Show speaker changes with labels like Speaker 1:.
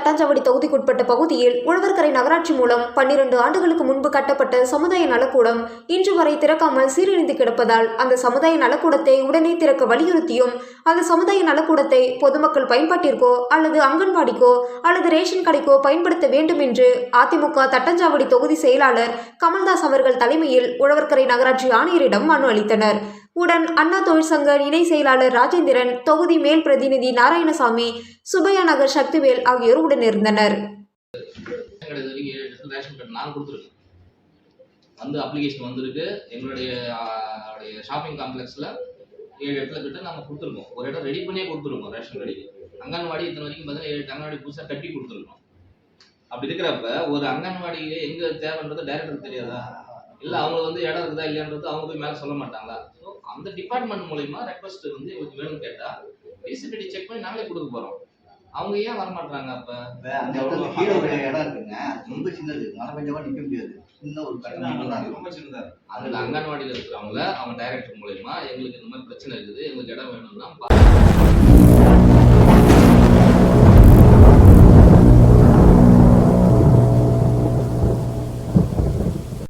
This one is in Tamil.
Speaker 1: தட்டாஞ்சாவடி தொகுதிக்குட்பட்ட பகுதியில் உழவர்கரை நகராட்சி மூலம் 12 ஆண்டுகளுக்கு முன்பு கட்டப்பட்ட சமுதாய நலக்கூடம் இன்று வரை திறக்காமல் சீரழிந்து கிடப்பதால் அந்த சமுதாய நலக்கூடத்தை உடனே திறக்க வலியுறுத்தியும் அந்த சமுதாய நலக்கூடத்தை பொதுமக்கள் பயன்பாட்டிற்கோ அல்லது அங்கன்வாடிக்கோ அல்லது ரேஷன் கடைக்கோ பயன்படுத்த வேண்டும் என்று அதிமுக தட்டாஞ்சாவடி தொகுதி செயலாளர் கமல்தாஸ் அவர்கள் தலைமையில் உழவர்கரை நகராட்சி ஆணையரிடம் மனு அளித்தனர். உடன் அண்ணா தொழிற்சங்க இணை செயலாளர் ராஜேந்திரன், தொகுதி மேல் பிரதிநிதி நாராயணசாமி, சுபையா நகர் சக்திவேல் ஆகியோர் உடனிருந்தனர்.
Speaker 2: அப்ளிகேஷன் வந்திருக்கு. எங்களுடைய ஷாப்பிங் காம்ப்ளெக்ஸ்ல 7 இடத்துல கிட்ட நாங்கள் கொடுத்துருக்கோம். ஒரு இடம் ரெடி பண்ணியே கொடுத்துருக்கோம் ரேஷன் கடைக்கு. அங்கன்வாடி இத்தனை வரைக்கும் பார்த்தீங்கன்னா 7 அங்கன்வாடி புதுசாக கட்டி கொடுத்துருக்கோம். அப்படி இருக்கிறப்ப ஒரு அங்கன்வாடியிலே எங்க தேவைன்றது டைரக்டருக்கு தெரியாதா? இல்லை அவங்க இடம் இருக்குதா இல்லையான்றது அவங்க போய் மேலே சொல்ல மாட்டாங்களா? ஸோ அந்த டிபார்ட்மெண்ட் மூலயமா ரெக்வஸ்ட் எங்களுக்கு வேணும்னு கேட்டால் ஃபீஸிபிலிட்டி செக் பண்ணி நாங்களே கொடுக்க போகிறோம். அவங்க ஏன் வரமாட்டாங்க? அப்போ
Speaker 3: அந்த இடம் இருக்குங்க, ரொம்ப சின்னது, மழை பெஞ்சவா நிற்க முடியாது, சின்ன ஒரு ரொம்ப சின்னதாக.
Speaker 2: அதில் அங்கன்வாடியில் இருக்கிறவங்கள அவங்க டைரக்டர் மூலயமா எங்களுக்கு இந்த மாதிரி பிரச்சனை இருக்குது, எங்களுக்கு இடம் வேணும்னா